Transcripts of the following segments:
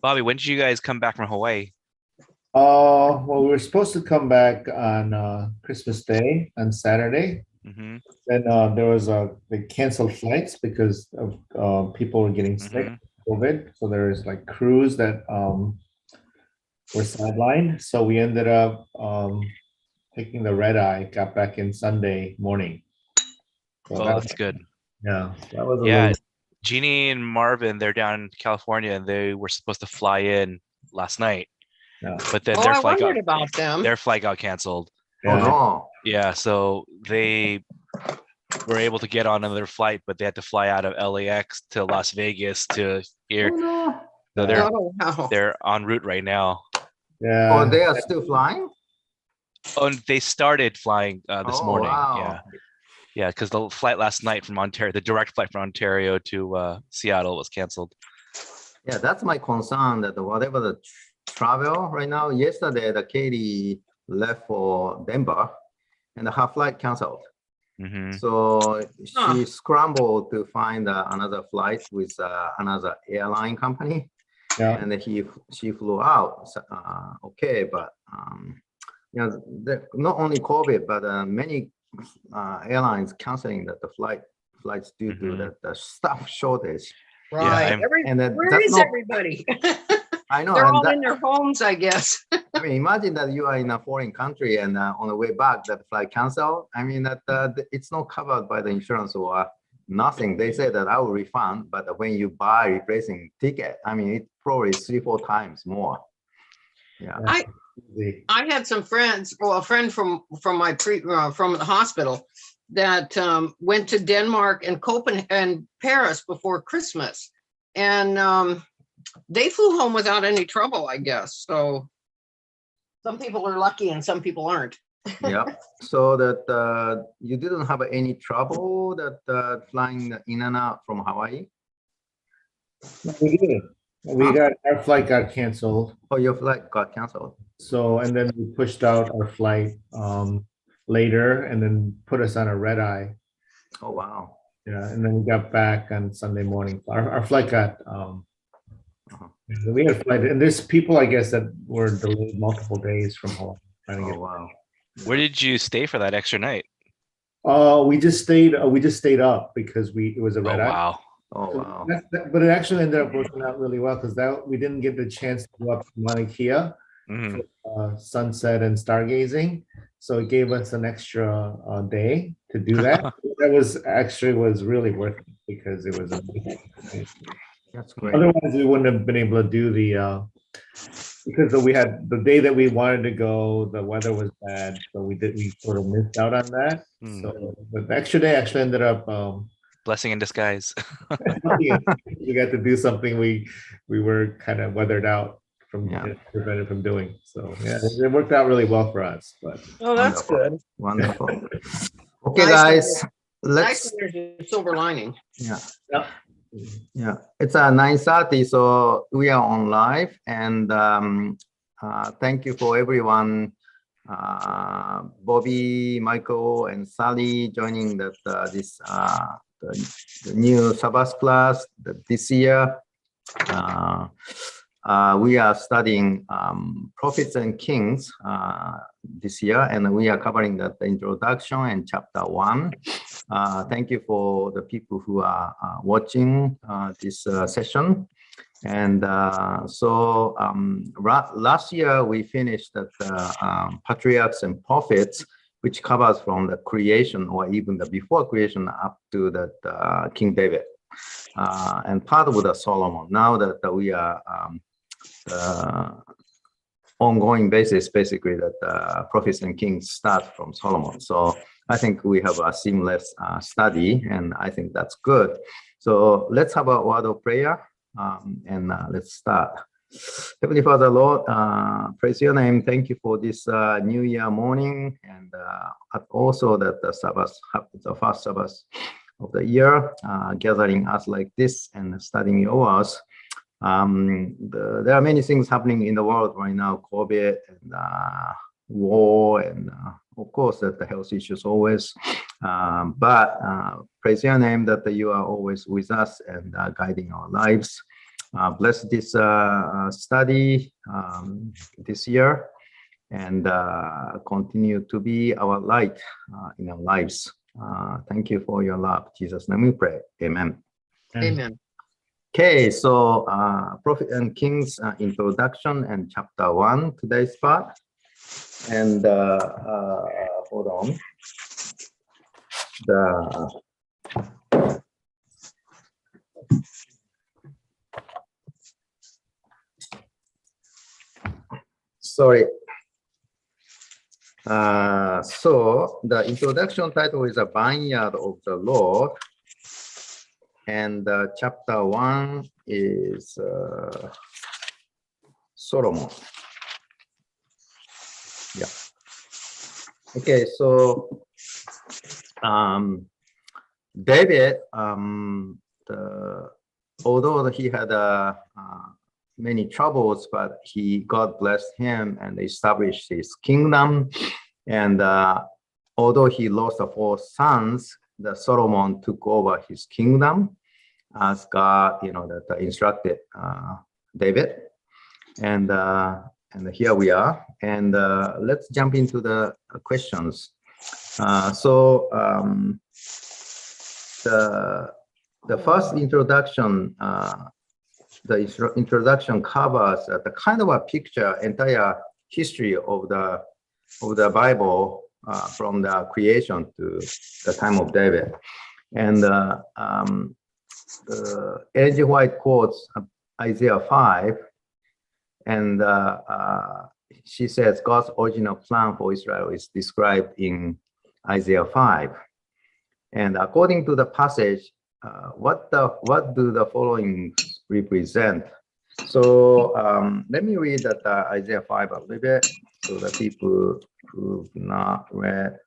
Bobby, when did you guys come back from Hawaii? Well, we were supposed to come back on Christmas Day on Saturday. Mm-hmm. Then they canceled flights because of people were getting sick, Mm-hmm. COVID. So there's like crews that were sidelined. So we ended up taking the red eye, got back in Sunday morning. So Oh, that's good. that was a Yeah, little, Jeannie and Marvin, they're down in California and they were supposed to fly in last night, yeah, but then Oh, I wondered about them. their flight got canceled. Oh yeah. no. Yeah, so they were able to get on another flight, but they had to fly out of LAX to Las Vegas to here. Oh no. So Oh, wow. they're en route right now. Yeah. Oh, they are still flying? Oh, and they started flying this Oh, morning. wow. Yeah, because the flight last night from Ontario, the direct flight from Ontario to Seattle was canceled. Yeah, that's my concern that whatever the travel right now, yesterday the Katie left for Denver and her flight canceled. Mm-hmm. So she scrambled to find another flight with another airline company. Yeah. And she flew out. Okay, but not only COVID, but many airlines canceling the flights due to the staff shortage. Right. And where is everybody? I know. They're all in their homes, I guess. I mean, imagine that you are in a foreign country and on the way back that flight canceled. I mean, that it's not covered by the insurance or nothing. They say that I will refund, but when you buy replacing ticket, I mean, it probably is 3-4 times more. Yeah. I had some friends, well, a friend from my from the hospital that went to Denmark and Copenhagen and Paris before Christmas, and they flew home without any trouble, I guess. So some people are lucky and some people aren't. Yeah. So that you didn't have any trouble that flying in and out from Hawaii? We did. Our flight got canceled. Oh, your flight got canceled. So, and then we pushed out our flight later and then put us on a red eye. Oh, wow. Yeah. And then we got back on Sunday morning. Our flight got, we had a flight, and there's people, I guess, that were delayed multiple days from home. Oh, wow. Where did you stay for that extra night? We just stayed up because it was a red eye. Wow. Oh, wow. But it actually ended up working out really well because we didn't get the chance to go up to Mauna Kea for sunset and stargazing. So it gave us an extra day to do that. That was really worth it because it was amazing. That's great. Otherwise, we wouldn't have been able to do because we had the day that we wanted to go, the weather was bad, so we sort of missed out on that. So, but the extra day actually ended up blessing in disguise. We got to do something we were kind of weathered out from prevented from doing. So yeah, it worked out really well for us. But that's good. Wonderful. Okay, guys, let's. There's a silver lining. Yeah, it's 9:30, so we are on live, and thank you for everyone, Bobby, Michael, and Sally joining this the new Sabbath class this year. We are studying Prophets and Kings this year, and we are covering the introduction and chapter 1. Thank you for the people who are watching this session. And so last year we finished the Patriarchs and Prophets, which covers from the creation or even the before creation up to the King David and part of the Solomon. Now that we are ongoing basis, basically that Prophets and Kings start from Solomon. So I think we have a seamless study, and I think that's good. So let's have a word of prayer, and let's start. Heavenly Father, Lord, praise your name. Thank you for this New Year morning, and also that the Sabbath, the first Sabbath of the year, gathering us like this and studying your words. There are many things happening in the world right now, COVID and war, and of course that the health issues always. But praise your name that you are always with us and guiding our lives. bless this study this year and continue to be our light in our lives. Thank you for your love. In Jesus' name we pray. Amen. Amen. Okay, so Prophet and Kings introduction and chapter 1, today's part. And hold on. Sorry. So the introduction title is A Vineyard of the Lord. And chapter 1 is Solomon. Yeah. Okay, so David, although he had many troubles, but God blessed him and established his kingdom. And although he lost the 4 sons, the Solomon took over his kingdom as God, that instructed David. And here we are. And let's jump into the questions. So the first introduction, the introduction covers the kind of a picture, entire history of the Bible from the creation to the time of David. And Ellen White quotes Isaiah 5, and she says God's original plan for Israel is described in Isaiah 5. And according to the passage, what do the following represent? So let me read that Isaiah 5 a little bit so that people who've not read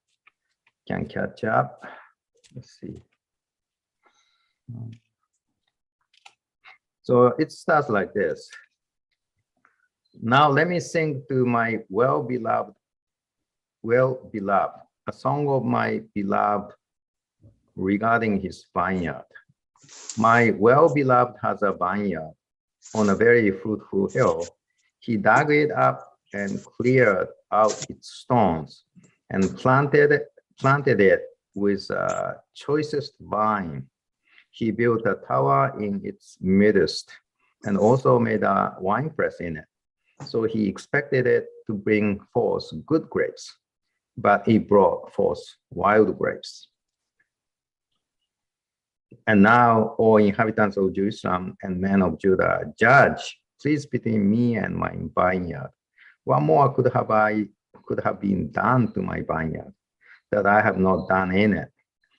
can catch up. Let's see. So it starts like this. Now let me sing to my well-beloved, a song of my beloved regarding his vineyard. My well-beloved has a vineyard on a very fruitful hill. He dug it up and cleared out its stones and planted it with choicest vine. He built a tower in its midst and also made a winepress in it. So he expected it to bring forth good grapes, but it brought forth wild grapes. And now, all inhabitants of Jerusalem and men of Judah, judge, please, between me and my vineyard. What more could have been done to my vineyard that I have not done in it?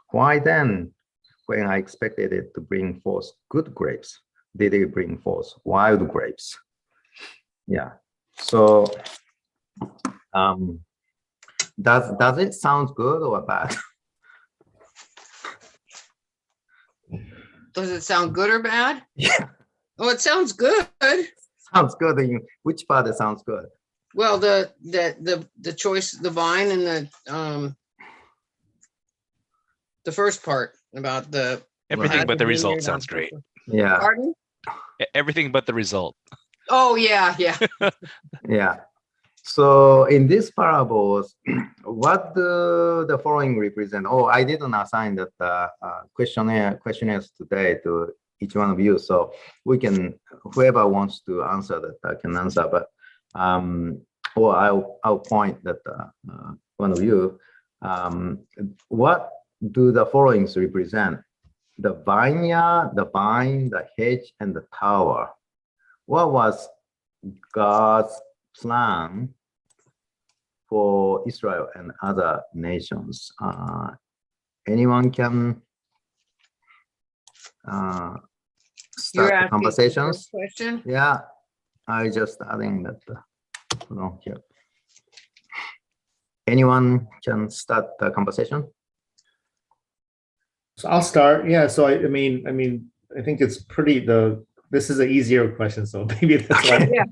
Why then, when I expected it to bring forth good grapes, did it bring forth wild grapes? Yeah. So, does it sound good or bad? Does it sound good or bad? Yeah. Oh, it sounds good. Sounds good. Which part it sounds good? Well, the choice, the vine, and the first part about the Everything but the result sounds great. Yeah. Pardon? Everything but the result. Oh yeah. Yeah. So in these parables, what do the following represent? Oh, I didn't assign that questionnaires today to each one of you, so we can, whoever wants to answer that can answer. But or I'll point that one of you. What do the followings represent? The vineyard, the vine, the hedge, and the tower. What was God's plan for Israel and other nations? Anyone can start the conversations. Question? Yeah, I just adding that. Here. Anyone can start the conversation. So I'll start. Yeah. So I mean, I think it's this is an easier question. So maybe that's why. Yeah.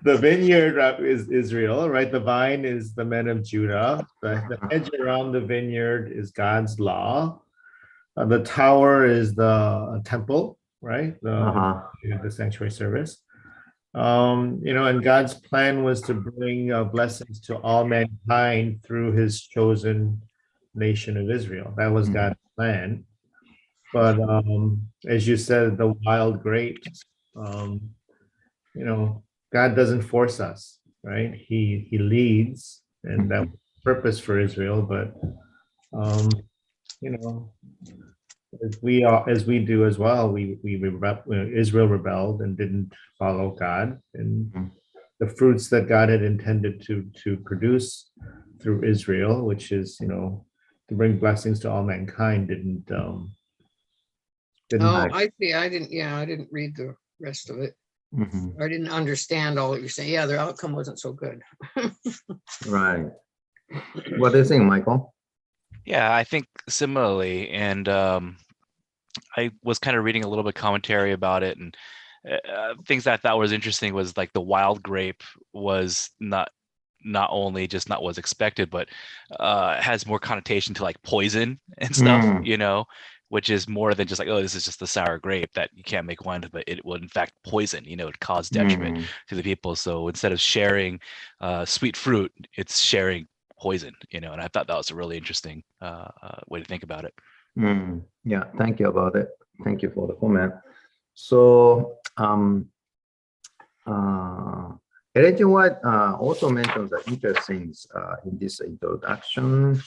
The vineyard is Israel, right? The vine is the men of Judah. The hedge around the vineyard is God's law. The tower is the temple, right? Uh-huh. The sanctuary service. And God's plan was to bring blessings to all mankind through his chosen nation of Israel. That was God's plan. But as you said, the wild grapes, God doesn't force us, right? He leads, and that was the purpose for Israel. But you know, as we do as well, Israel rebelled and didn't follow God, and the fruits that God had intended to produce through Israel, which is to bring blessings to all mankind, didn't. Oh, I see. I didn't read the rest of it. I didn't understand all that you're saying. Yeah, their outcome wasn't so good. Right. What do you think, Michael? Yeah, I think similarly. And I was kind of reading a little bit of commentary about it, and things that I thought was interesting was like the wild grape was not only just not was expected, but has more connotation to like poison and stuff, which is more than just like, oh, this is just the sour grape that you can't make wine with, but it would in fact poison, it cause detriment to the people. So instead of sharing sweet fruit, it's sharing poison, and I thought that was a really interesting way to think about it. Yeah, thank you about it. Thank you for the comment. So Ellen G. White also mentions the interesting things in this introduction.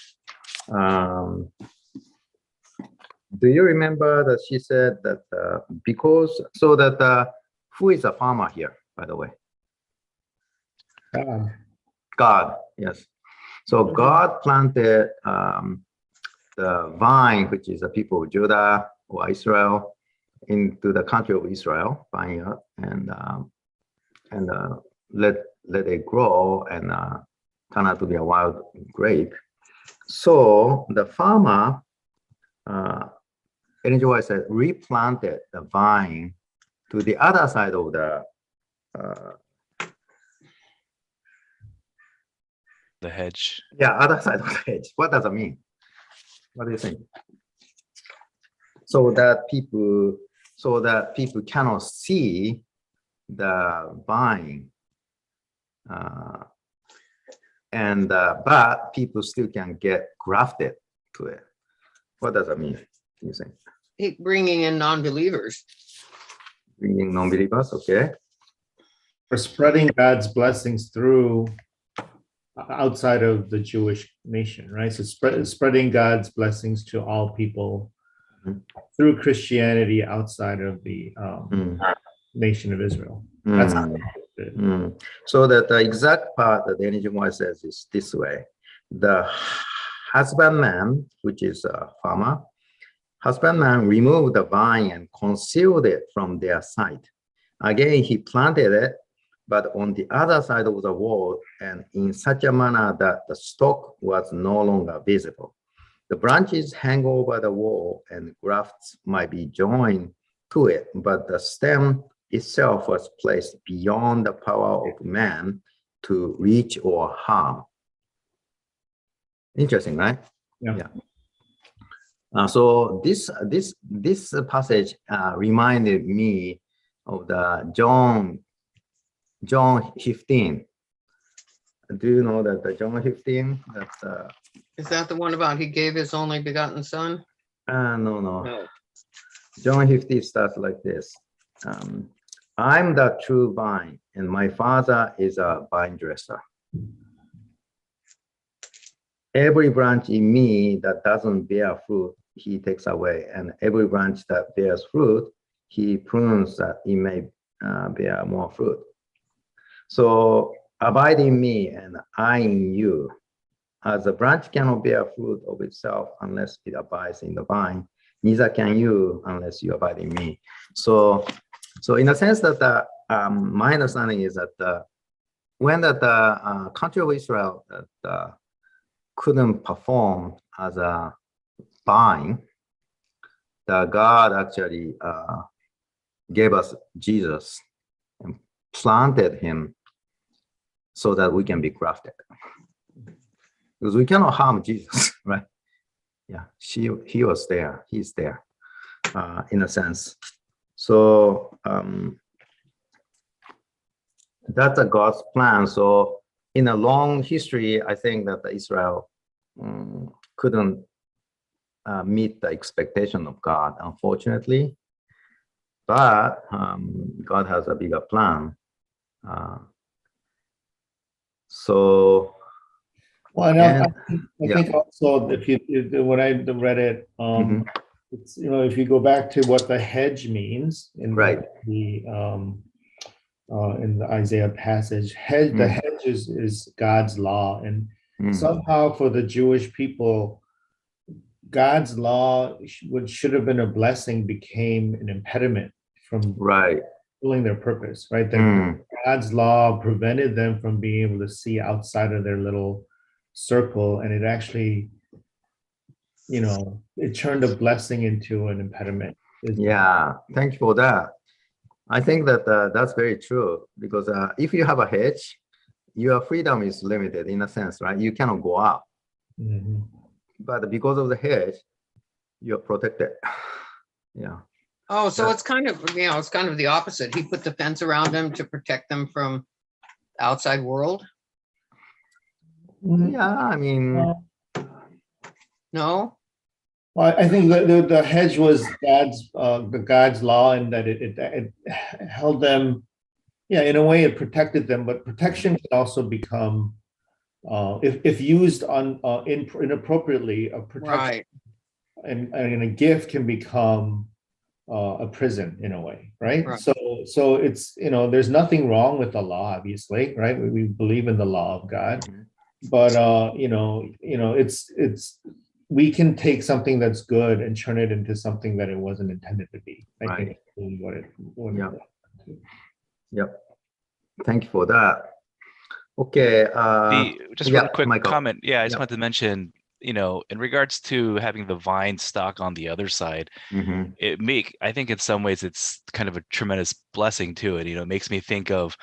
Do you remember that she said that who is a farmer here, by the way? God, yes. So God planted the vine, which is the people of Judah or Israel, into the country of Israel, vineyard, and let it grow and turn out to be a wild grape. So the farmer, Ellen G. White said, replanted the vine to the other side of the hedge. Yeah, other side of the hedge. What does it mean? What do you think? So that people cannot see the vine, but people still can get grafted to it. What does that mean? You think? Bringing in non-believers. Bringing non-believers, okay. For spreading God's blessings through outside of the Jewish nation, right? So spreading God's blessings to all people through Christianity outside of the nation of Israel. That's So that the exact part that the Ellen G. White says is this way: the husbandman, which is a farmer, husbandman removed the vine and concealed it from their sight. Again, he planted it, but on the other side of the wall, and in such a manner that the stalk was no longer visible. The branches hang over the wall and grafts might be joined to it, but the stem itself was placed beyond the power of man to reach or harm. Interesting, right? Yeah. So this passage reminded me of the John 15. Do you know that the John 15? Is that the one about he gave his only begotten son? No. John 15 starts like this. I'm the true vine, and my Father is a vine dresser. Every branch in me that doesn't bear fruit, he takes away, and every branch that bears fruit, he prunes that it may bear more fruit. So abide in me and I in you. As a branch cannot bear fruit of itself unless it abides in the vine, neither can you unless you abide in me. So in a sense that my understanding is that when the country of Israel couldn't perform as a vine, that God actually gave us Jesus and planted him so that we can be grafted. Because we cannot harm Jesus, right? Yeah, he was there, he's there, in a sense. So that's a God's plan. So in a long history, I think that Israel couldn't meet the expectation of God, unfortunately. But God has a bigger plan. So, well, and and, I think also when I read it, it's, you know, if you go back to what the hedge means in the Isaiah passage, the hedge is God's law, and somehow for the Jewish people, God's law should have been a blessing became an impediment from fulfilling their purpose, right? That God's law prevented them from being able to see outside of their little circle, and it actually, you know, it turned a blessing into an impediment. Yeah, thank you for that. I think that that's very true, because if you have a hedge, your freedom is limited in a sense, right? You cannot go out. But because of the hedge, you're protected. Yeah. Oh, so it's kind of, you know, it's kind of the opposite. He put the fence around them to protect them from the outside world. Yeah, I mean, no. Well, I think the hedge was God's law, and that it held them. Yeah, in a way, it protected them. But protection can also become, if used inappropriately, a protection and a gift can become a prison in a way, right? So it's, you know, there's nothing wrong with the law, obviously, right? We believe in the law of God, but you know, it's we can take something that's good and turn it into something that it wasn't intended to be. I think that's really what it Yep. Thank you for that. Okay. Just one quick comment. Yeah, I just wanted to mention, you know, in regards to having the vine stock on the other side, I think in some ways it's kind of a tremendous blessing to it. You know, it makes me think of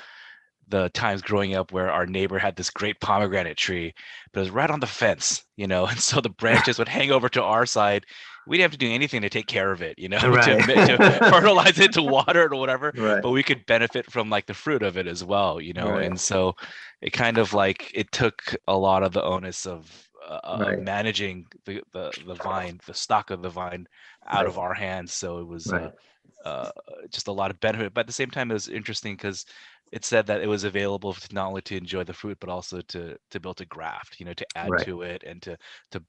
the times growing up where our neighbor had this great pomegranate tree, but it was right on the fence, you know, and so the branches would hang over to our side. We didn't have to do anything to take care of it, you know, to fertilize it, to water it or whatever, but we could benefit from like the fruit of it as well, you know, and so it kind of like, it took a lot of the onus of managing the vine, the stock of the vine out of our hands. So it was just a lot of benefit, but at the same time, it was interesting because it said that it was available not only to enjoy the fruit, but also to build a graft, you know, to add to it and to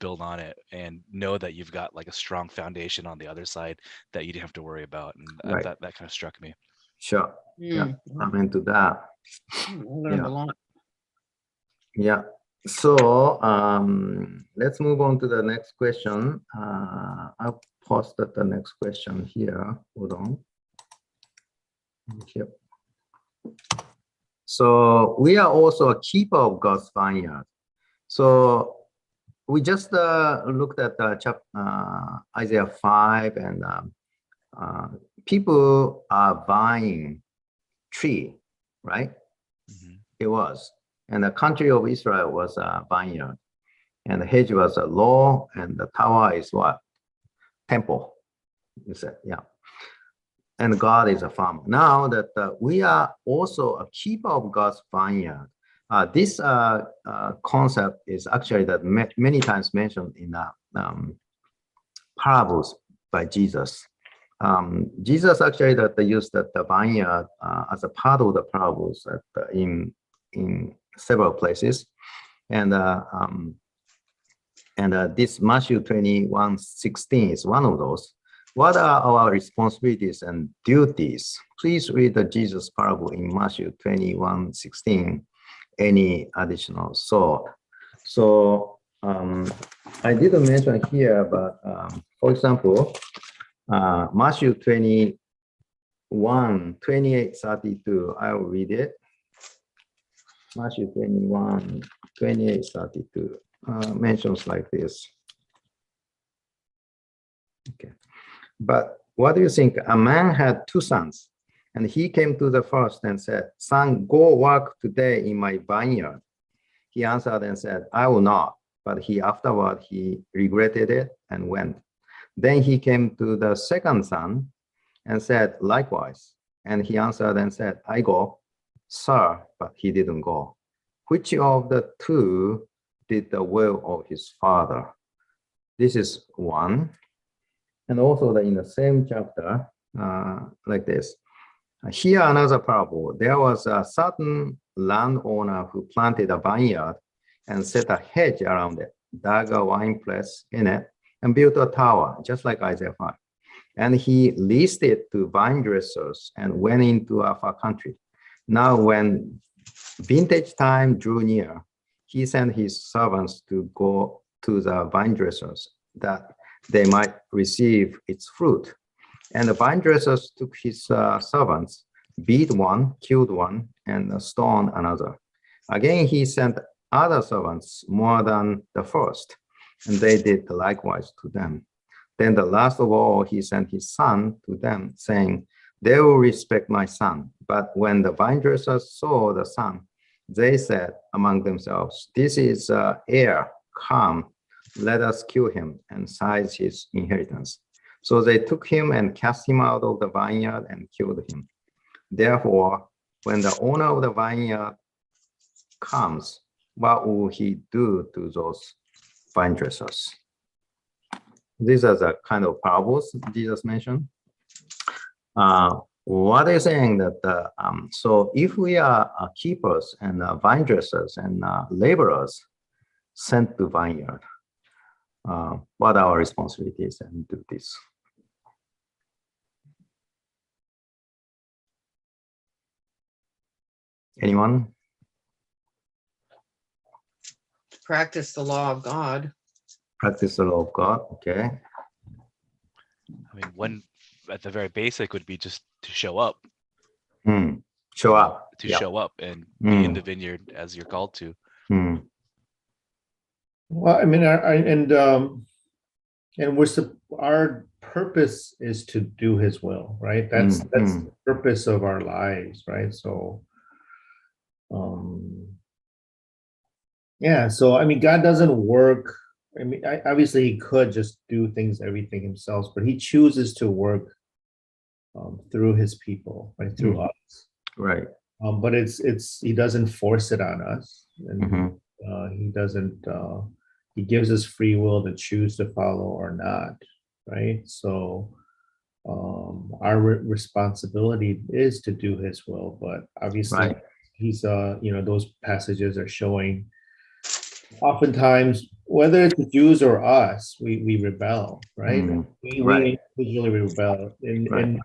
build on it and know that you've got like a strong foundation on the other side that you didn't have to worry about. And that kind of struck me. Sure. Yeah, I'm into that. Learned a lot. Yeah. So let's move on to the next question. I'll posted the next question here. Hold on. Yep. So we are also a keeper of God's vineyard. So we just looked at Isaiah 5, and people are buying tree, right? It was. And the country of Israel was a vineyard. And the hedge was a law, and the tower is what? Temple. You said, yeah. And God is a farmer. Now that we are also a keeper of God's vineyard, this concept is actually that many times mentioned in parables by Jesus. Jesus actually used the vineyard as a part of the parables in several places, and this Matthew 21:16 is one of those. What are our responsibilities and duties? Please read the Jesus parable in Matthew 21:16. Any additional thought? So I didn't mention here, but for example, Matthew 21:28-32. I will read it. Matthew 21:28-32 mentions like this. Okay. But what do you think? A man had 2 sons, and he came to the first and said, "Son, go work today in my vineyard." He answered and said, "I will not." But afterward he regretted it and went. Then he came to the second son and said, likewise. And he answered and said, I go, sir, but he didn't go. Which of the two did the will of his father? This is one. And also in the same chapter, like this. Here another parable. There was a certain landowner who planted a vineyard and set a hedge around it, dug a wine press in it, and built a tower, just like Isaiah 5. And he leased it to vine dressers and went into a far country. Now when vintage time drew near, he sent his servants to go to the vine dressers that they might receive its fruit. And the vine dressers took his servants, beat one, killed one, and stoned another. Again, he sent other servants more than the first, and they did likewise to them. Then the last of all, he sent his son to them, saying, they will respect my son. But when the vine dressers saw the son, they said among themselves, this is heir, come, let us kill him and seize his inheritance. So they took him and cast him out of the vineyard and killed him. Therefore, when the owner of the vineyard comes, what will he do to those vine dressers? These are the kind of parables Jesus mentioned. What is saying that, so if we are keepers and vine dressers and laborers sent to vineyard, what our responsibilities and duties? Anyone? Practice the law of God. Practice the law of God, okay. I mean, one at the very basic would be just to show up. Show up. To Yeah. show up and be in the vineyard as you're called to. Well, I mean, our purpose is to do His will, right? That's the purpose of our lives, right? So, yeah. So, I mean, God doesn't work. I mean, obviously He could just do everything Himself, but He chooses to work through His people, right? Through us, right? But He doesn't force it on us, and He doesn't. He gives us free will to choose to follow or not, right? So our responsibility is to do His will, but obviously He's those passages are showing oftentimes whether it's the Jews or us, we rebel, right? We individually rebel, and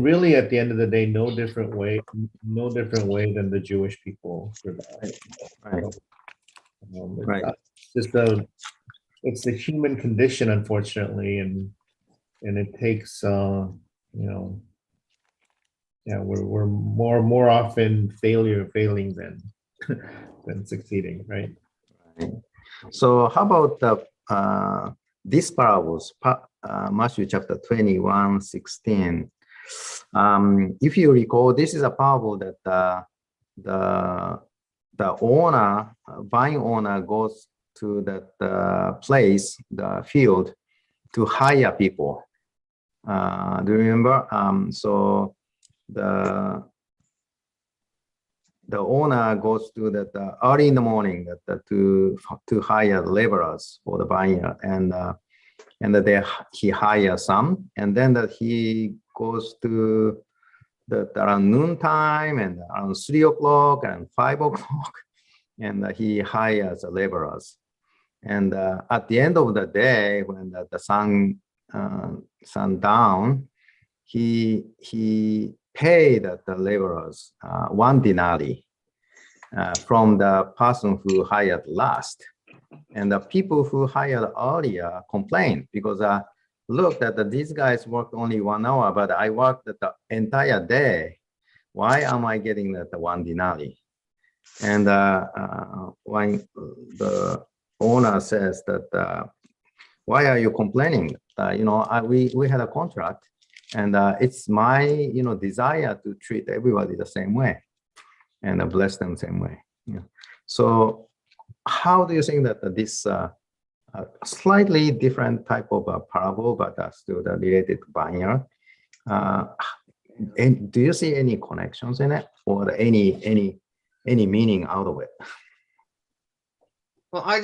really at the end of the day, no different way than the Jewish people rebel. It's the human condition, unfortunately, and it takes we're more often failing than succeeding, right? So how about these parables, Matthew chapter 21:16. If you recall, this is a parable that the vine owner goes to that place, the field, to hire people. Do you remember? So the owner goes to that early in the morning to hire laborers for the vineyard, and he hires some, and then he goes to around noontime and around 3 o'clock and 5 o'clock, and he hires the laborers. And at the end of the day, when the sun down, he paid the laborers 1 denarii from the person who hired last. And the people who hired earlier complained because look, these guys worked only 1 hour, but I worked the entire day. Why am I getting that 1 denarii? And when the owner says that, why are you complaining? We had a contract, and it's my desire to treat everybody the same way and bless them the same way. Yeah. So how do you think that this slightly different type of parable, but still related to vineyard, And do you see any connections in it, or any meaning out of it? Well, I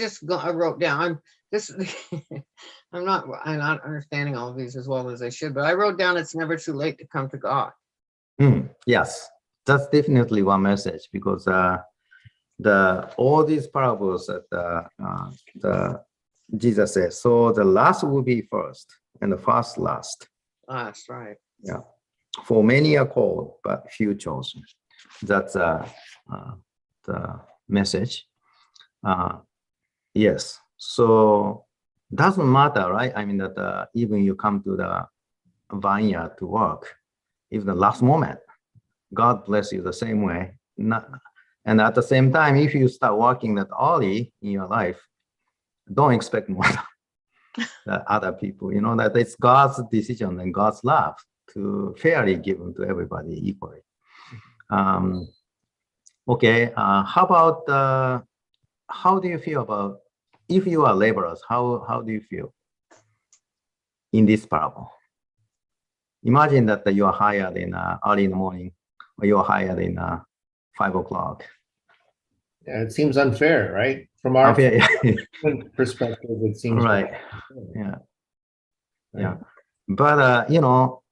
wrote down, I'm not understanding all of these as well as I should, but I wrote down it's never too late to come to God. Yes, that's definitely one message, because all these parables that the Jesus says, so the last will be first and the first last. That's right. Yeah. For many are called, but few chosen. That's the message. Yes. So doesn't matter, right? I mean that even you come to the vineyard to work, even the last moment, God bless you the same way. And at the same time, if you start working that early in your life, don't expect more than other people. You know that it's God's decision and God's love to fairly given to everybody equally. Okay, how about how do you feel about if you are laborers? How do you feel in this parable? Imagine that you are hired in early in the morning, or you are hired in 5 o'clock. Yeah, it seems unfair, right? From our perspective, it seems right. Yeah. Yeah. But you know,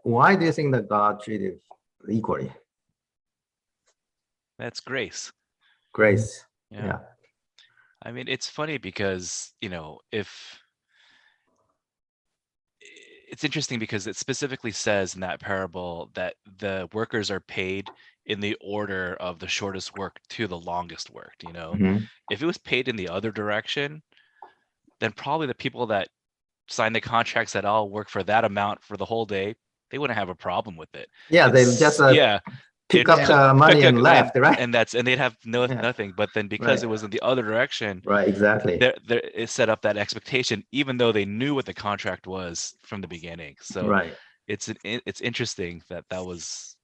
why do you think that God treated equally? That's grace. Grace. Yeah. Yeah. I mean, it's funny because, you know, if it's interesting because it specifically says in that parable that the workers are paid in the order of the shortest work to the longest worked, you know. If it was paid in the other direction, then probably the people that sign the contracts that all work for that amount for the whole day, they wouldn't have a problem with it. Yeah, they just pick up the money and left, right? And they'd have nothing. But then because it was in the other direction, right? Exactly. It set up that expectation, even though they knew what the contract was from the beginning. So right. It's interesting that was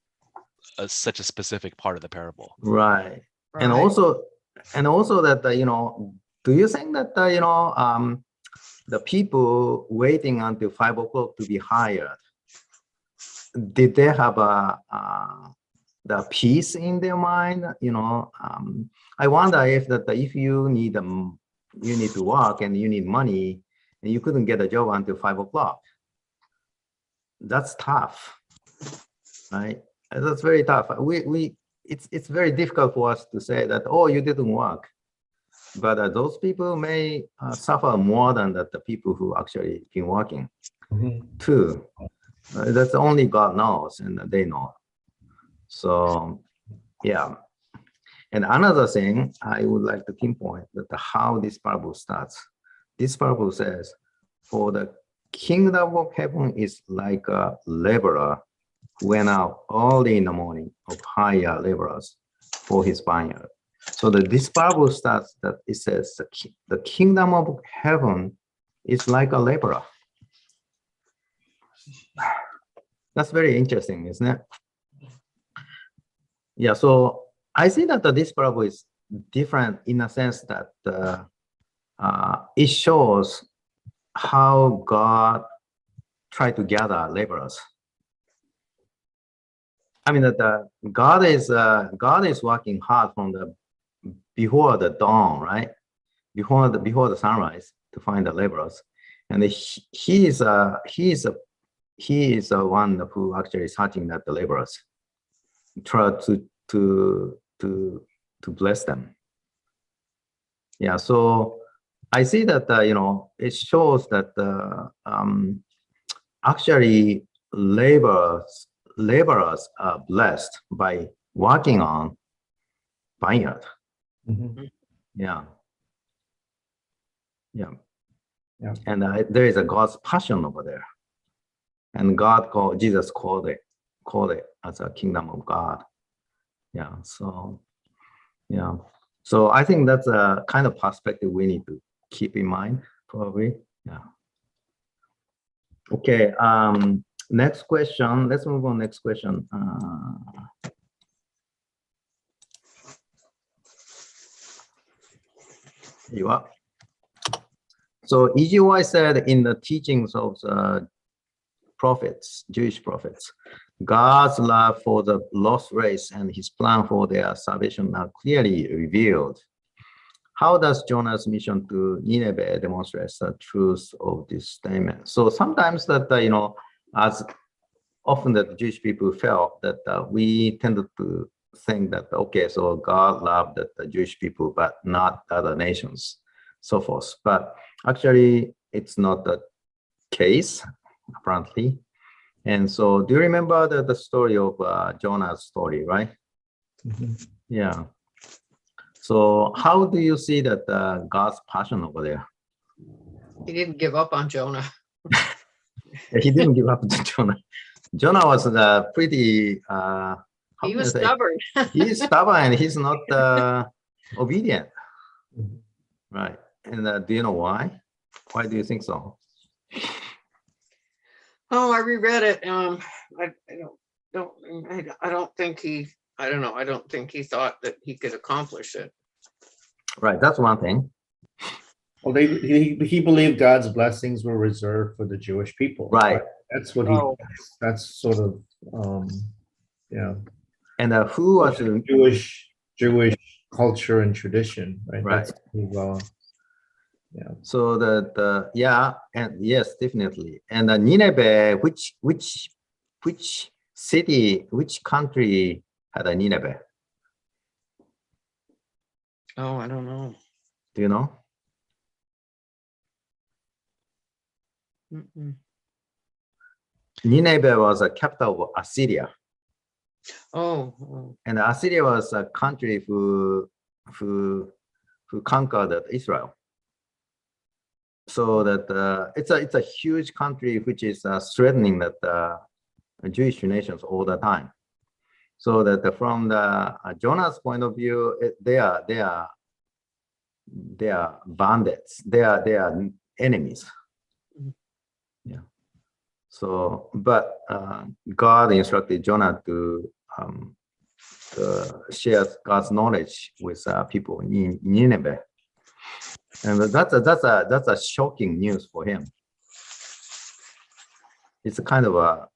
such a specific part of the parable. Right. And also that you know, do you think that you know the people waiting until 5 o'clock to be hired, did they have the peace in their mind? You know, I wonder if if you need to work and you need money and you couldn't get a job until 5 o'clock. That's tough, right? That's very tough. It's very difficult for us to say that, oh, you didn't work. But those people may suffer more than the people who actually been working too. That's only God knows, and they know. So, yeah. And another thing I would like to pinpoint that how this parable starts. This parable says, "For the kingdom of heaven is like a laborer who went out early in the morning of hire laborers for his vineyard." So this parable starts that it says the kingdom of heaven is like a laborer. That's very interesting, isn't it? Yeah, so I see that this parable is different in a sense that it shows how God tried to gather laborers. I mean that God is working hard from before the dawn, right? Before the sunrise to find the laborers, and he is the one who actually is searching at the laborers, try to bless them. Yeah, so I see that you know, it shows that actually laborers are blessed by working on vineyard. Yeah. And there is a God's passion over there, and Jesus called it as a kingdom of God. Yeah. So yeah. So I think that's a kind of perspective we need to keep in mind, probably. Yeah. Okay. Next question. Let's move on. Next question. You are. So EGY said in the teachings of prophets, Jewish prophets. God's love for the lost race and his plan for their salvation are clearly revealed. How does Jonah's mission to Nineveh demonstrate the truth of this statement? So sometimes that, as often that Jewish people felt that we tended to think that, okay, so God loved the Jewish people, but not other nations, so forth. But actually, it's not the case, apparently. And so, do you remember the story of Jonah's story, right? Mhm. Yeah. So, how do you see that God's passion over there? He didn't give up on Jonah. He didn't give up to Jonah. Jonah was pretty. He was stubborn. He's stubborn and he's not obedient, Mhm. right? And do you know why? Why do you think so? Oh, I reread it. I don't think he. I don't know. I don't think he thought that he could accomplish it. Right, that's one thing. Well, he believed God's blessings were reserved for the Jewish people. Right. That's what Oh. that's sort of, yeah, And who was Jewish culture and tradition, right? Right. That's who, yeah. so yeah, and yes, definitely. And Nineveh, which city, which country had a Nineveh? Oh, I don't know. Do you know? Mm-mm. Nineveh was a capital of Assyria, Oh, and Assyria was a country who conquered Israel. So that it's a huge country which is threatening that Jewish nations all the time. So that from the Jonah's point of view, they are bandits. They are enemies. Mhm. Yeah. So, but God instructed Jonah to share God's knowledge with people in Nineveh, and that's a shocking news for him. It's a kind of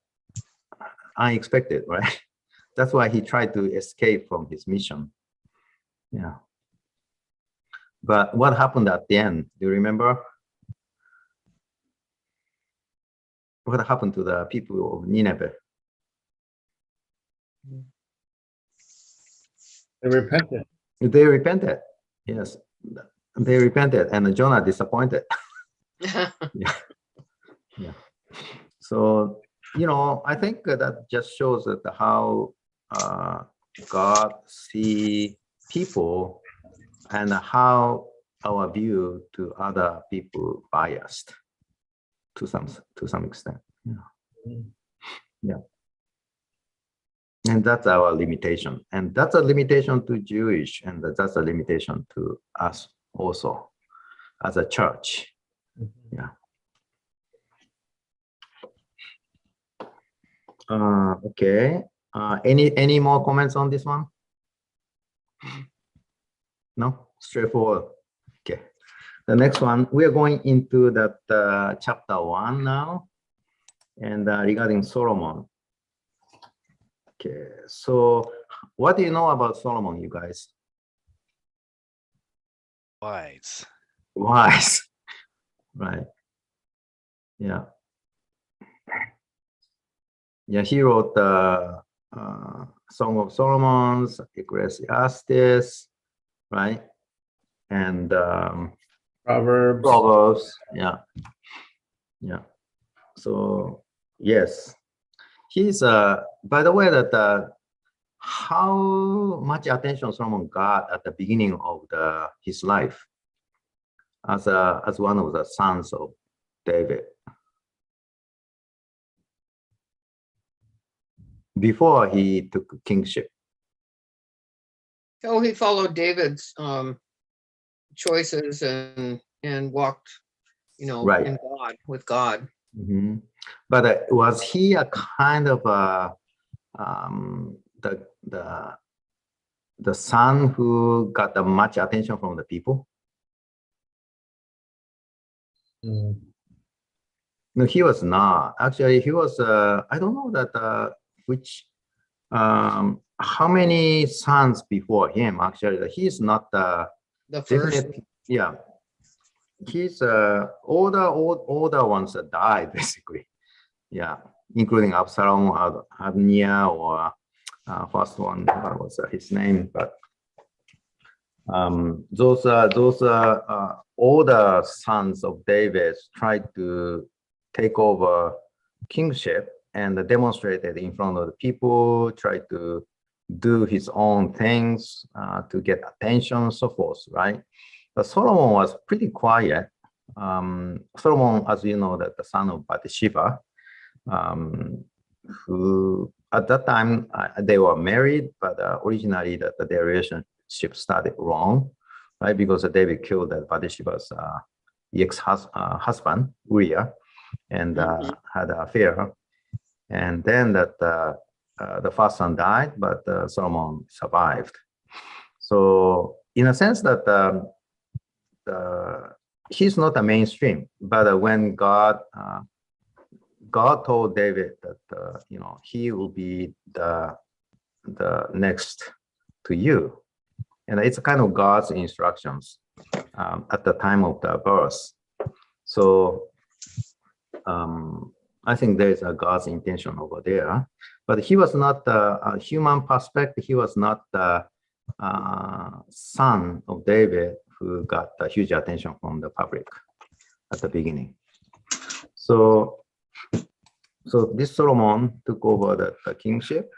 unexpected, right? That's why he tried to escape from his mission. Yeah. But what happened at the end? Do you remember? What happened to the people of Nineveh? They repented. They repented. Yes, they repented, and Jonah disappointed. oh. Yeah. So, I think that just shows that how God see people and how our view to other people biased to some extent. Yeah. Yeah. And that's our limitation. And that's a limitation to Jewish, and that's a limitation to us also as a church. Yeah. Okay. Any more comments on this one? No? Straightforward. Okay. The next one, we are going into that chapter 1 now, and regarding Solomon. Okay. So what do you know about Solomon, you guys? Wise. Wise. Right. Yeah. Yeah, he wrote the Song of Solomon's, Ecclesiastes, right? And Proverbs. Proverbs. Yeah. Yeah. So yes, he's by the way that how much attention Solomon got at the beginning of his life as one of the sons of David. Before he took kingship. Oh, he followed David's choices and walked, Right. in God, with God. Mm-hmm. But was he a kind of the son who got much attention from the people? Mm. No, he was not. Actually, he was, I don't know that how many sons before him, actually. He's not The first. definite, yeah. He's older ones that died, basically. Yeah, including Absalom, Adnia, or first one, what was his name? But those older sons of David tried to take over kingship and demonstrated in front of the people, tried to do his own things to get attention and so forth, right? But Solomon was pretty quiet. Solomon, as you know, that the son of Bathsheba, who at that time they were married, but originally their relationship started wrong, right? Because David killed Bathsheba's ex-husband Uriah, and had an affair, and then the first son died, but Solomon survived. So in a sense that he's not a mainstream, but when God told David that he will be the next to you, and it's kind of God's instructions at the time of the birth. So I think there is a God's intention over there, but he was not a human perspective. He was not the son of David who got huge attention from the public at the beginning. So this Solomon took over the kingship.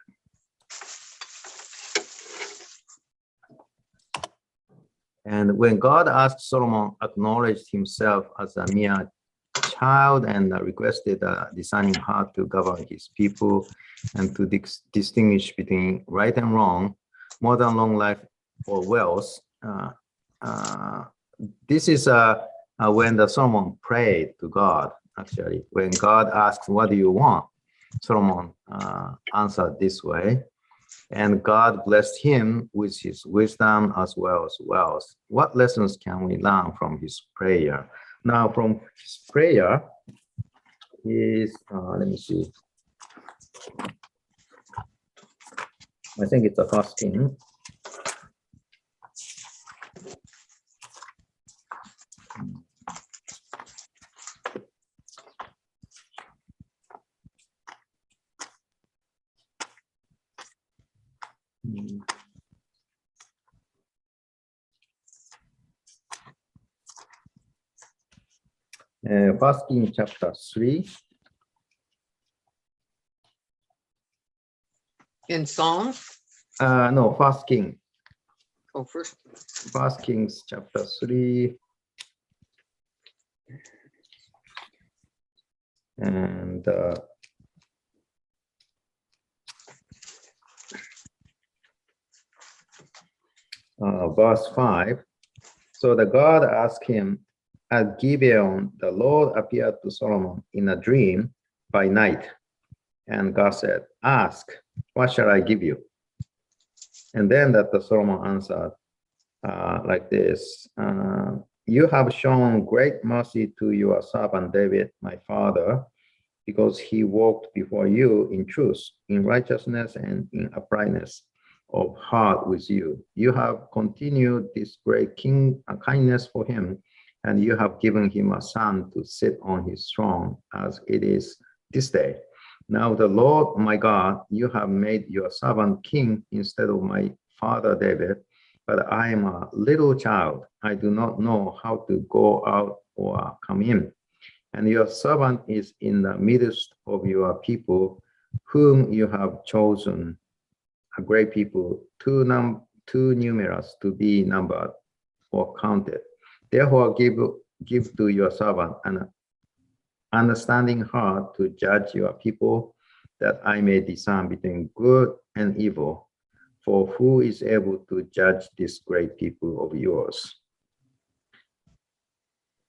And when God asked Solomon, acknowledged himself as a mere child and requested a discerning heart to govern his people and to distinguish between right and wrong, more than long life or wealth. This is when the Solomon prayed to God, actually. When God asked, what do you want? Solomon answered this way. And God blessed him with his wisdom as well as wealth. What lessons can we learn from his prayer? Now, from his prayer is, let me see. I think it's the first king. First King chapter 3. In Psalms? No, First King. Oh, first. First Kings chapter 3. And verse 5. So the God asked him, at Gibeon, the Lord appeared to Solomon in a dream by night. And God said, ask, what shall I give you? And then that the Solomon answered like this, you have shown great mercy to your servant David, my father, because he walked before you in truth, in righteousness, and in uprightness of heart with you. You have continued this great kindness for him, and you have given him a son to sit on his throne as it is this day. Now the Lord, my God, you have made your servant king instead of my father David, but I am a little child. I do not know how to go out or come in. And your servant is in the midst of your people, whom you have chosen, a great people, too numerous to be numbered or counted. Therefore, give to your servant an understanding heart to judge your people, that I may discern between good and evil. For who is able to judge this great people of yours?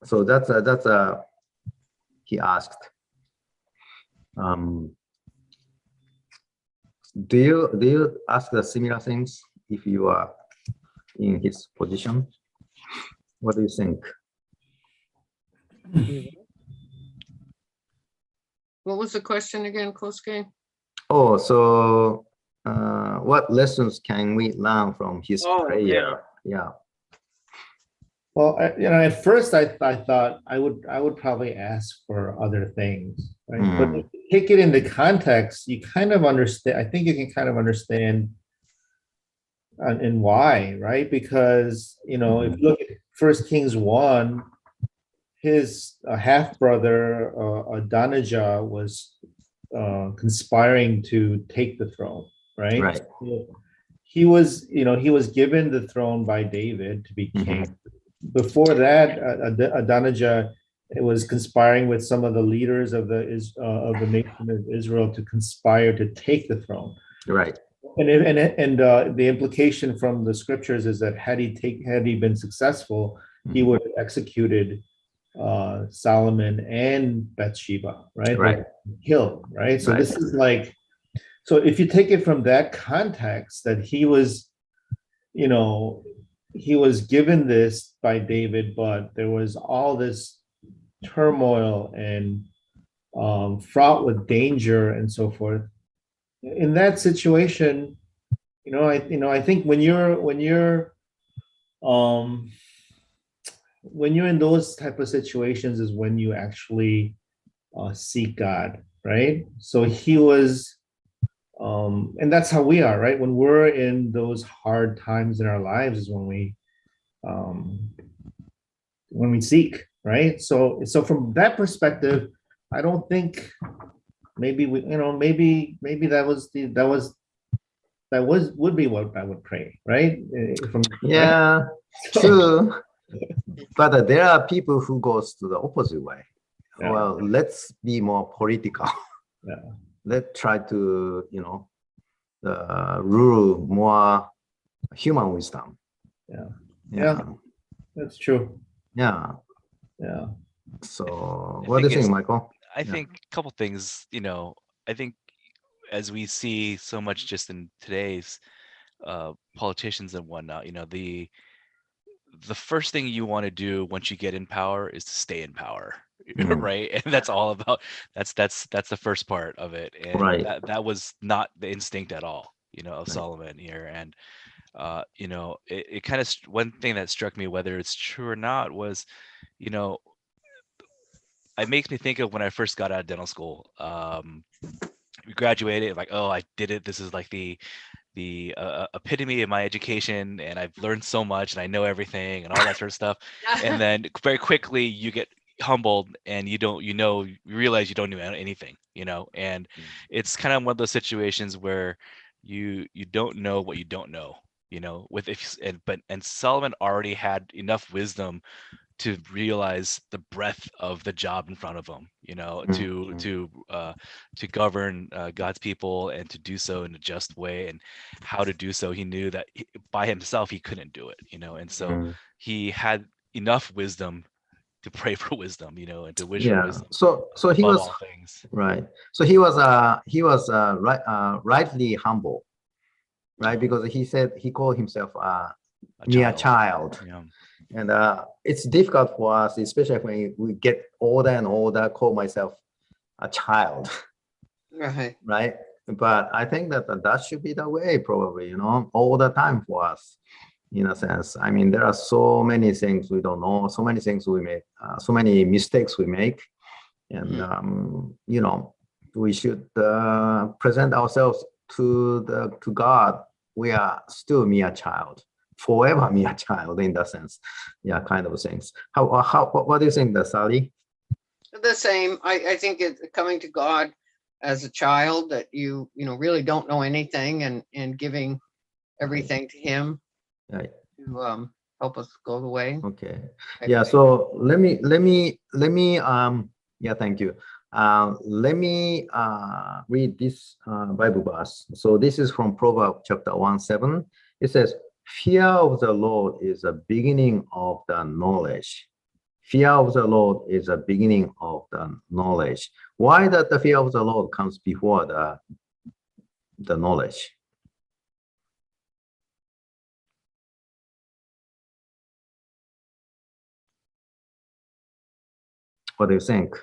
So that's he asked. Do you ask the similar things if you are in his position? What do you think? What was the question again, Kosuke? Oh, so what lessons can we learn from his Oh, prayer? Yeah. Well, at first I thought I would probably ask for other things, right? But if you take it into context, you kind of understand. I think you can kind of understand and why, right? Because if you look at First Kings 1, his half brother Adonijah was conspiring to take the throne, right? Right. So he was given the throne by David to be king. Before that, Adonijah was conspiring with some of the leaders of the nation of Israel to conspire to take the throne. Right. And the implication from the scriptures is that had he been successful, he would have executed Solomon and Bathsheba, right? Right. They killed, right? So Right. this is like, so if you take it from that context, that he was given this by David, but there was all this turmoil and fraught with danger and so forth. In that situation, I think when you're in those type of situations is when you actually seek God, right? So he was, and that's how we are, right? When we're in those hard times in our lives is um, when we seek, right? So from that perspective, I don't think maybe maybe that would be what I would pray, right? Yeah, true. But there are people who goes to the opposite way. Yeah. Well, let's be more political. Yeah. Let's try to, rule more human wisdom. Yeah. That's true. Yeah. Yeah. So what do you think, Michael? I think a couple things, I think as we see so much just in today's politicians and whatnot, the first thing you want to do once you get in power is to stay in power, right? And that's all about that's the first part of it, and Right. that was not the instinct at all, of Solomon here. And it kind of, one thing that struck me, whether it's true or not, was it makes me think of when I first got out of dental school. We graduated, like, oh, I did it, this is like the epitome of my education, and I've learned so much and I know everything and all that sort of stuff. And then very quickly you get humbled and you realize you don't know anything, and it's kind of one of those situations where you don't know what you don't know, and Solomon already had enough wisdom to realize the breadth of the job in front of him, to govern God's people and to do so in a just way, and how to do so. He knew that by himself he couldn't do it, and so he had enough wisdom to pray for wisdom, and to wish for wisdom. So he above was all things. right. So he was rightly humble, right? Because he called himself a mere child. Yeah. And it's difficult for us, especially when we get older and older, call myself a child. Right. Right. But I think that should be the way, probably, all the time for us, in a sense. I mean, there are so many things we don't know, so many things we make, so many mistakes we make. And, we should present ourselves to God. We are still mere child. Forever mere child in that sense. Yeah, kind of things. What do you think, Sally? The same. I think it's coming to God as a child, that you really don't know anything, and giving everything to him, Right, to help us go the way. okay. Yeah, so let me yeah, thank you. Let me read this Bible verse. So this is from Proverbs chapter 1:7. It says, fear of the Lord is the beginning of the knowledge. Fear of the Lord is the beginning of the knowledge. Why that the fear of the Lord comes before the knowledge? What do you think?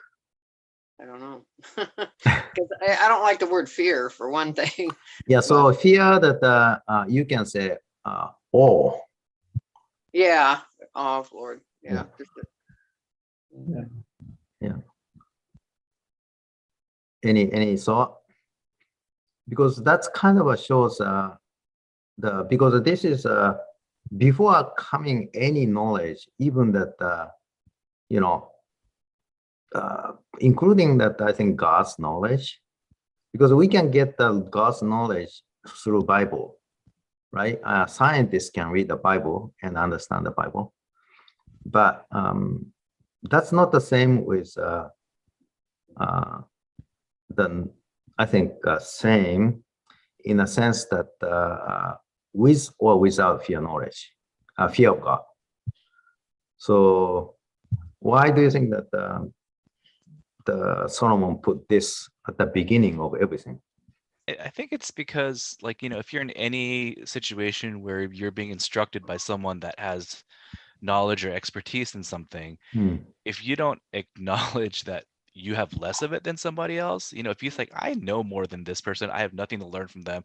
I don't know. 'Cause I don't like the word fear for one thing. Yeah, so fear that you can say awe. Yeah. Oh, Lord. Yeah. Yeah. Any thought? Because that's kind of a shows because this is before coming any knowledge, even that you know including that I think God's knowledge, because we can get the God's knowledge through Bible, right? Scientists can read the Bible and understand the Bible, but that's not the same with the I think same in a sense that with or without fear knowledge, fear of God. So why do you think that the Solomon put this at the beginning of everything? I think it's because, like, if you're in any situation where you're being instructed by someone that has knowledge or expertise in something, if you don't acknowledge that you have less of it than somebody else, if you think, I know more than this person, I have nothing to learn from them,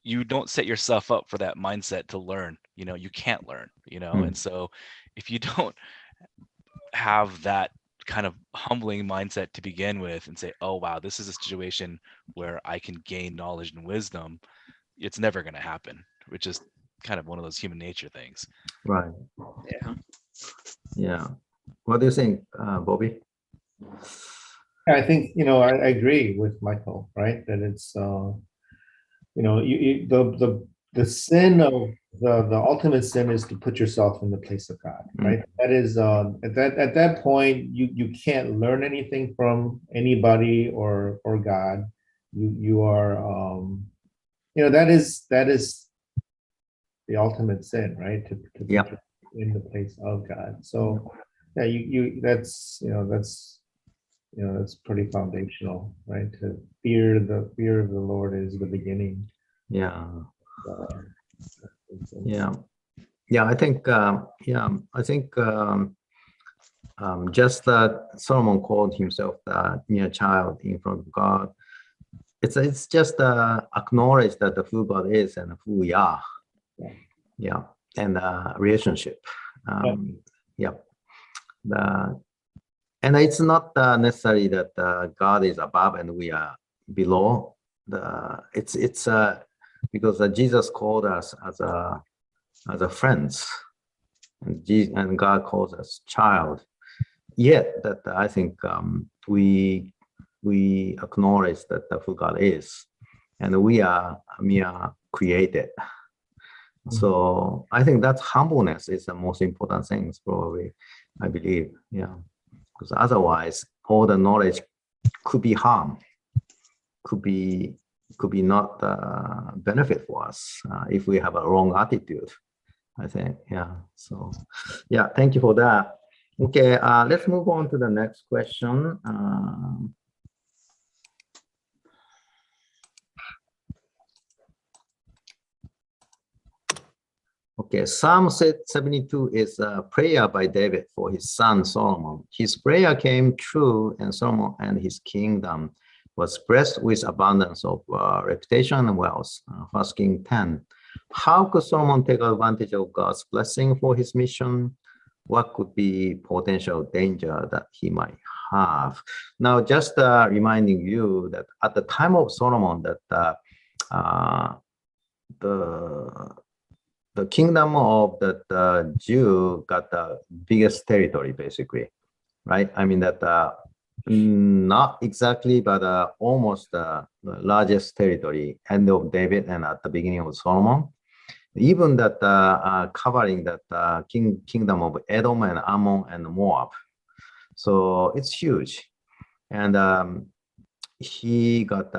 you don't set yourself up for that mindset to learn. You can't learn, and so if you don't have that kind of humbling mindset to begin with and say, oh wow, this is a situation where I can gain knowledge and wisdom, it's never going to happen, which is kind of one of those human nature things. Right. Yeah. Yeah. What do you think, Bobby? I think, I agree with Michael, right? That it's, the sin of the ultimate sin is to put yourself in the place of God, right? That is at that point you can't learn anything from anybody or God. You are that is the ultimate sin, right? To put Yeah. yourself in the place of God. So yeah, that's that's pretty foundational, right? To fear of the Lord is the beginning. Yeah. Yeah. Yeah. I think just that Solomon called himself the mere child in front of God. It's just acknowledge that who God is and who we are. Yeah. And relationship. Yeah. And it's not necessarily that God is above and we are below. It's because Jesus called us as a friends, and God calls us child. Yet that I think we acknowledge that who God is, and we are mere created. So I think that humbleness is the most important thing, probably, I believe. Yeah. Because otherwise, all the knowledge could be harm, could be not benefit for us if we have a wrong attitude, I think. Yeah. So, yeah, thank you for that. Okay, let's move on to the next question. Okay, Psalm 72 is a prayer by David for his son Solomon. His prayer came true, and Solomon and his kingdom was blessed with abundance of reputation and wealth. 1 King 10. How could Solomon take advantage of God's blessing for his mission? What could be potential danger that he might have? Now, just reminding you that at the time of Solomon, that the kingdom of the Jew got the biggest territory, basically, right? I mean that not exactly, but almost the largest territory, end of David and at the beginning of Solomon. Even that covering that kingdom of Edom and Ammon and Moab. So it's huge. And he got,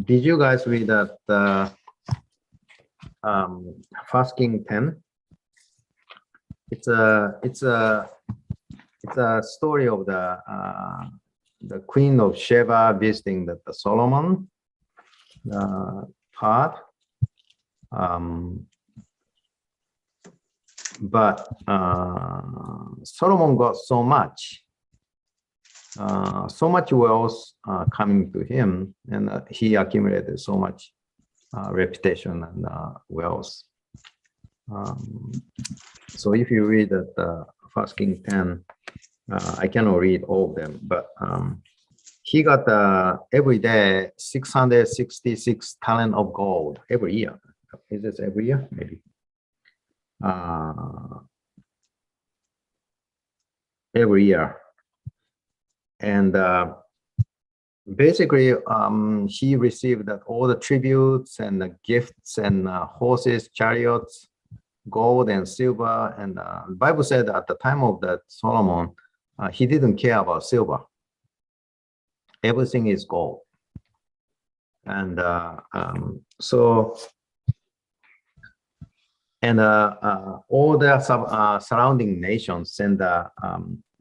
did you guys read that 1 King 10? It's a story of the Queen of Sheba visiting the Solomon part. But Solomon got so much so much wealth coming to him, and he accumulated so much reputation and wealth. So if you read that First King 10, I cannot read all of them, but he got every day 666 talent of gold every year. Is this every year? Maybe. Every year. And basically, he received that all the tributes and the gifts and horses, chariots, gold and silver. And the Bible said at the time of that Solomon, he didn't care about silver. Everything is gold. And all the surrounding nations send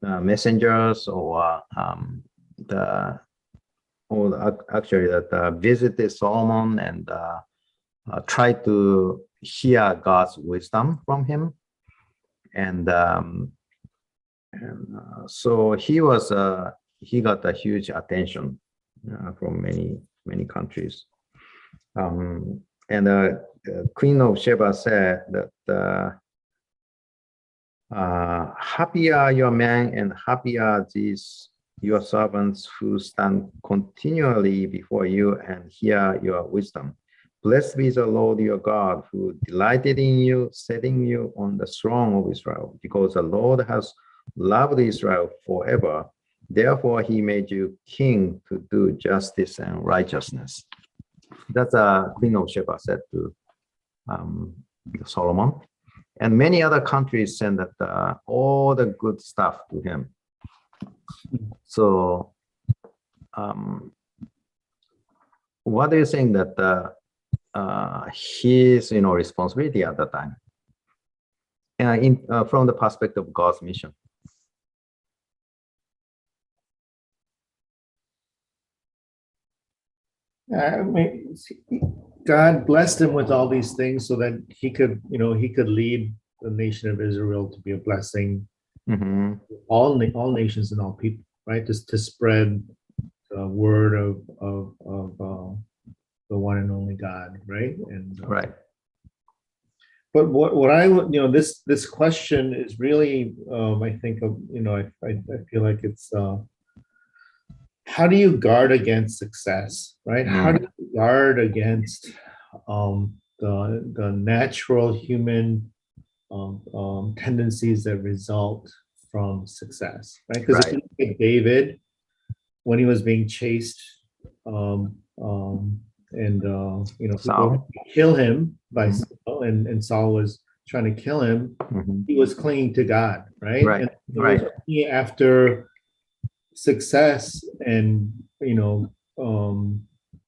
messengers or actually that visited Solomon and try to hear God's wisdom from him. And so he got a huge attention from many countries. Queen of Sheba said that happy are your men and happy are these your servants who stand continually before you and hear your wisdom. Blessed be the Lord your God who delighted in you, setting you on the throne of Israel, because the Lord has loved Israel forever. Therefore, he made you king to do justice and righteousness. That's Queen of Sheba said to Solomon. And many other countries send that all the good stuff to him. So, what do you think that his responsibility at that time, from the perspective of God's mission? I mean, God blessed him with all these things so that he could lead the nation of Israel to be a blessing. Mm-hmm. All nations and all people, right? Just to spread the word of the one and only God, right? And right. But what I this question is really I think of I feel like it's how do you guard against success, right? Mm. How do you guard against the natural human tendencies that result from success, right? Because if you look at David, when he was being chased, Saul kill him by Saul, and Saul was trying to kill him, mm-hmm. he was clinging to God, right? Right. And it was only after success and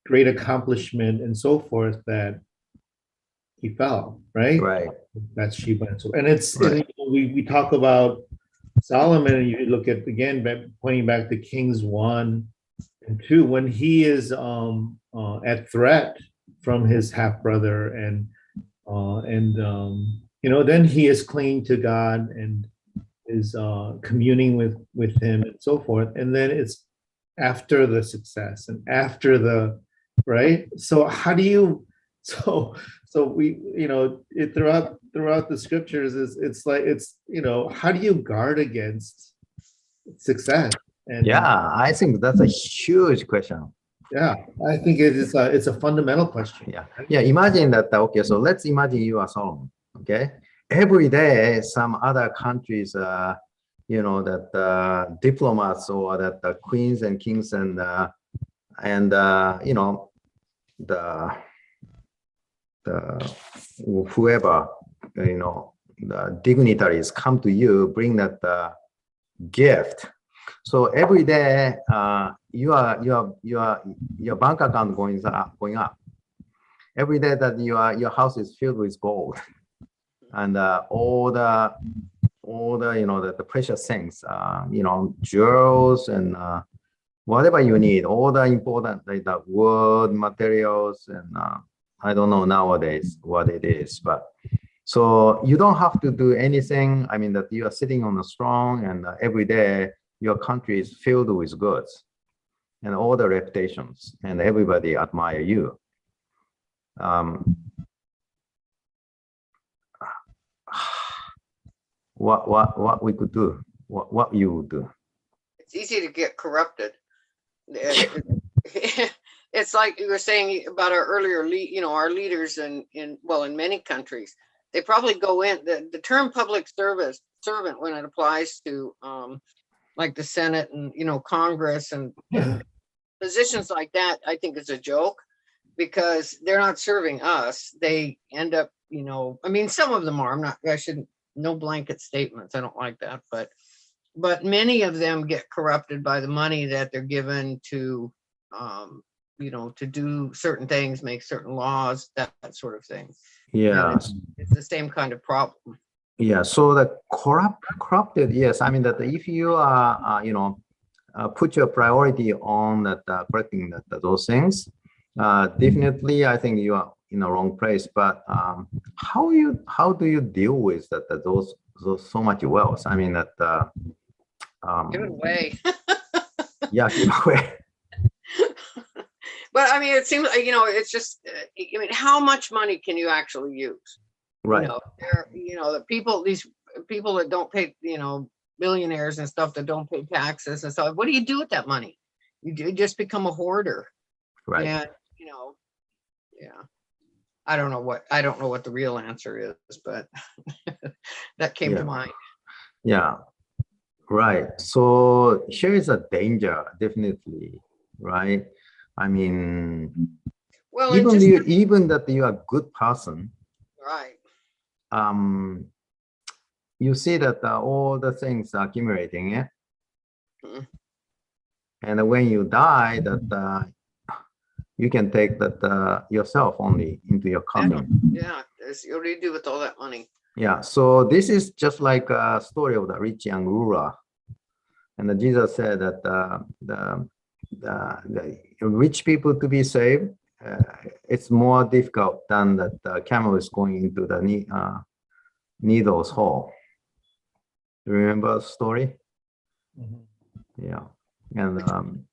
great accomplishment and so forth that he fell, right? Right. That's Sheba. And it's we talk about Solomon, and you look at again pointing back to Kings 1 and 2 when he is at threat from his half brother and then he is clinging to God and is communing with him and so forth, and then it's after the success and after the right. So how do you so we throughout the scriptures it's like how do you guard against success? And I think that's a huge question. I think it's a fundamental question. Imagine that. Okay, so let's imagine you are Solomon. Okay, every day some other countries that diplomats or that the queens and kings and the whoever the dignitaries come to you, bring that gift. So every day your bank account going up. Every day that your house is filled with gold, and all the the precious things, jewels and whatever you need, all the important like the wood materials and I don't know nowadays what it is, but so you don't have to do anything. I mean that you are sitting on a throne and every day your country is filled with goods and all the reputations, and everybody admire you. What we could do? What you would do? It's easy to get corrupted. It's like you were saying about our earlier, our leaders in many countries, they probably go in, the term public servant, when it applies to like the Senate and, Congress and positions like that, I think is a joke, because they're not serving us. They end up, some of them are, no blanket statements. I don't like that, but many of them get corrupted by the money that they're given to, to do certain things, make certain laws, that sort of thing. Yeah, it's the same kind of problem. Yeah, so the corrupted, yes. I mean that if you are, put your priority on that correcting those things, definitely I think you are in the wrong place. But how do you deal with those so much wealth? I mean that give it away. Yeah, give away. But I mean, it seems it's just how much money can you actually use? Right. The these people that don't pay, millionaires and stuff that don't pay taxes and stuff. What do you do with that money? You just become a hoarder. Right. And yeah. I don't know what the real answer is, but that came to mind. Yeah. Right. So here is a danger, definitely. Right. I mean, well, even that you are a good person. Right. You see that all the things are accumulating, yeah? Mm-hmm. And when you die, that you can take that yourself only into your coffin. Yeah, what do you do with all that money? Yeah, so this is just like a story of the rich young ruler. And Jesus said that the rich people to be saved, it's more difficult than that the camel is going into the needle's hole. Do you remember the story? Mm-hmm. Yeah. And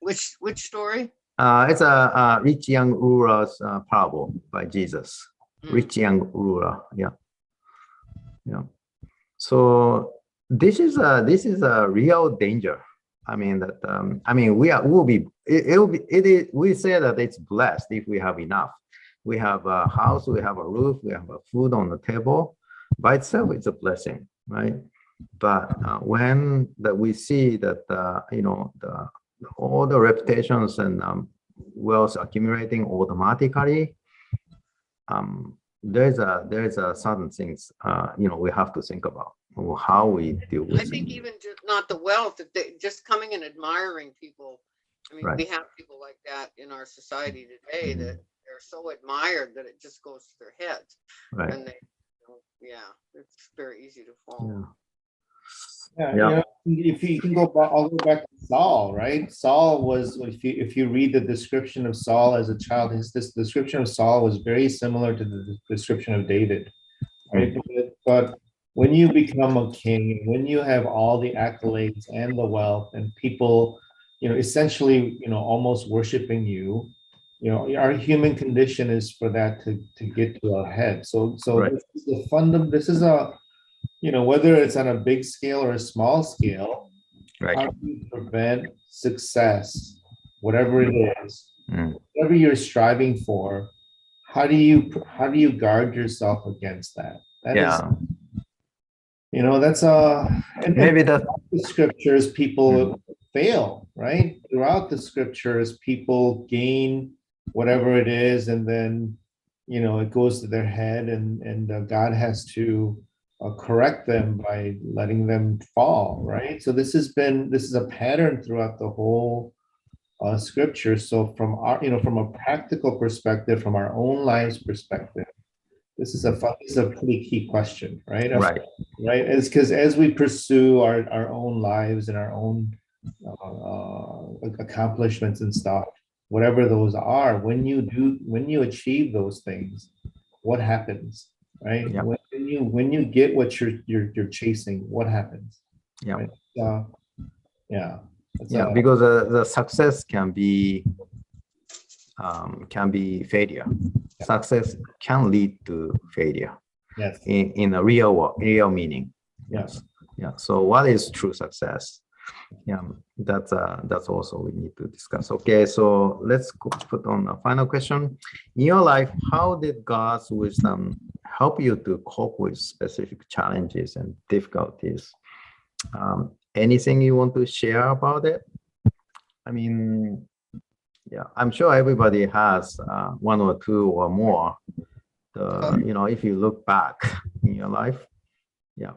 which story? It's a rich young ruler's parable by Jesus. Mm-hmm. Rich young ruler. Yeah. Yeah. So this is a real danger. I mean that we say that it's blessed if we have enough. We have a house, we have a roof, we have a food on the table. By itself, it's a blessing, right? But when we see that all the reputations and wealth accumulating automatically, there's a certain things we have to think about how we deal with. I think even just not the wealth, just coming and admiring people. I mean, right. We have people like that in our society today that they're so admired that it just goes to their heads, right. And it's very easy to fall. Yeah. If you can go all the way back to Saul, right? Saul was, if you read the description of Saul as a child, this description of Saul was very similar to the description of David, right? But when you become a king, when you have all the accolades and the wealth and people, essentially, almost worshiping you, our human condition is for that to get to our head. So right. This is a whether it's on a big scale or a small scale, right. How do you prevent success, whatever it is, whatever you're striving for? How do you guard yourself against that? That is, that's maybe the scriptures people fail, right? Throughout the scriptures, people gain whatever it is, and then it goes to their head, and God has to correct them by letting them fall, right? So this is a pattern throughout the whole scripture. So from from a practical perspective, from our own lives perspective, this is a pretty key question, right? Right. Right. It's because as we pursue our own lives and our own accomplishments and stuff, whatever those are, when you achieve those things, what happens? Right. Yeah. When you get what you're chasing, what happens? Yeah. Right? Yeah. Yeah, because the success can be failure. Success can lead to failure Yes. in a real meaning. Yes. Yeah. So what is true success? Yeah, that's also we need to discuss. Okay, so let's put on a final question. In your life, how did God's wisdom help you to cope with specific challenges and difficulties? Anything you want to share about it? I mean, yeah, I'm sure everybody has one or two or more. If you look back in your life, yeah.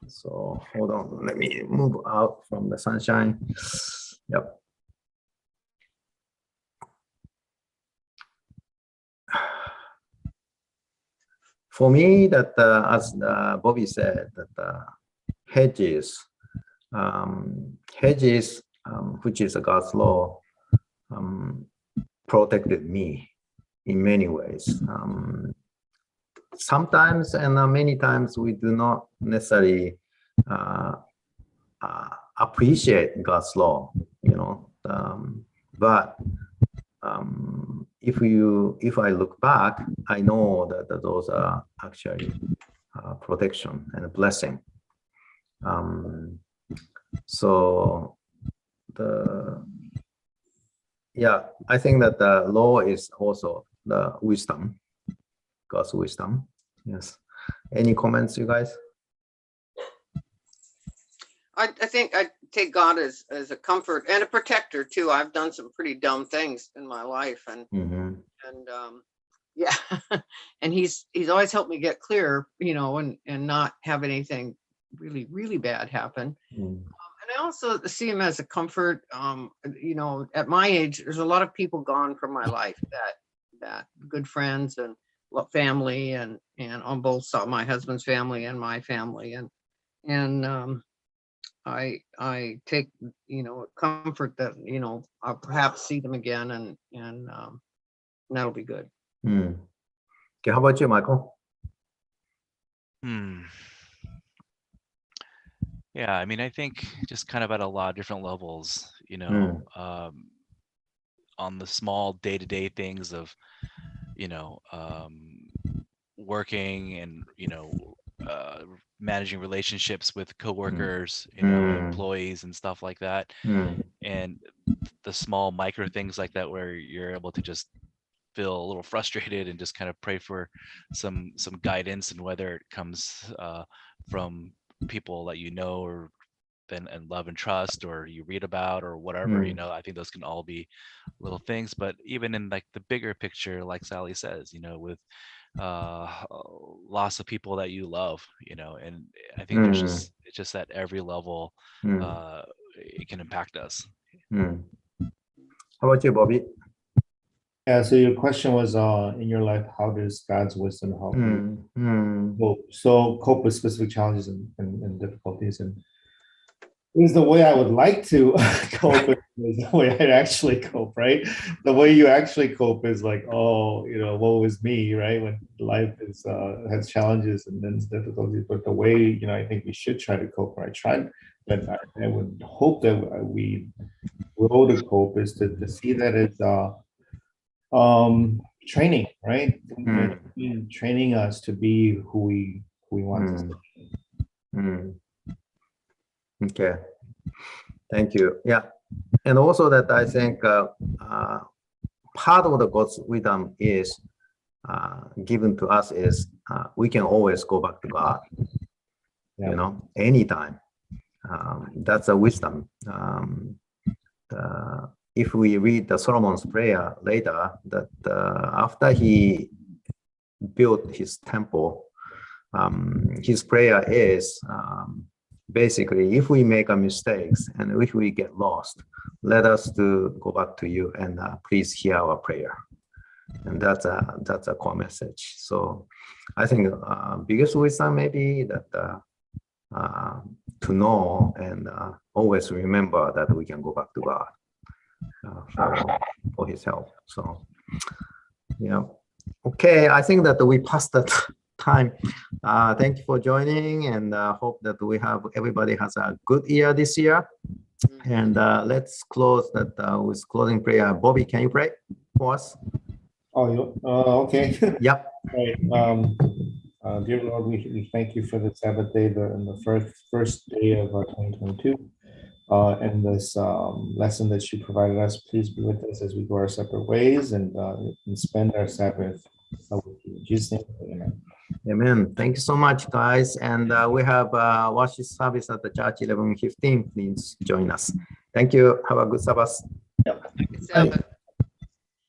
So hold on, let me move out from the sunshine. Yep. For me, that as Bobby said, that hedges, which is God's law, protected me in many ways. Sometimes and many times we do not necessarily appreciate God's law, but if I look back, I know that those are actually protection and a blessing. I think that the law is also the wisdom, God's wisdom. Yes. Any comments, you guys? I think I take God as a comfort and a protector too. I've done some pretty dumb things in my life, and yeah, and he's always helped me get clear, and not have anything really bad happen. And I also see him as a comfort. At my age, there's a lot of people gone from my life that good friends and family, and on both sides, my husband's family and my family, and I take comfort that I'll perhaps see them again, and that'll be good. Okay, how about you, Michael? Yeah, I mean, I think just kind of at a lot of different levels, on the small day-to-day things of, working and, managing relationships with coworkers, employees and stuff like that. And the small micro things like that, where you're able to just feel a little frustrated and just kind of pray for some guidance, and whether it comes from people that or and love and trust, or you read about, or whatever, I think those can all be little things. But even in like the bigger picture, like Sally says, with loss of people that you love, and I think it's just at every level it can impact us. How about you, Bobby? Yeah, so your question was in your life, how does God's wisdom help you cope with specific challenges and difficulties? And is the way I would like to cope is the way I'd actually cope, right? The way you actually cope is like, woe is me, right? When life has challenges and then difficulties. But the way, I think we should try to cope, or I would hope that we grow to cope is to see that it's training, right? Training us to be who we want to be. Okay, thank you. Yeah, and also that I think part of the God's wisdom is given to us is we can always go back to God, anytime. That's a wisdom. If we read the Solomon's prayer later, that after he built his temple, his prayer is basically, if we make a mistakes and if we get lost, let us to go back to you and please hear our prayer. And that's a core message. So I think biggest wisdom maybe that to know and always remember that we can go back to God for his help. So yeah, okay, I think that we passed that time. Thank you for joining, and hope that everybody has a good year this year. And let's close that with closing prayer. Bobby, can you pray for us? Okay. Yep. Right. Dear Lord, we thank you for the Sabbath day, the first day of 2022. And this lesson that you provided us, please be with us as we go our separate ways and spend our Sabbath with you. In Jesus' name, amen. Amen. Thank you so much, guys. And we have worship service at the church 11:15. Please join us. Thank you. Have a good Sabbath. Yep. Sabbath.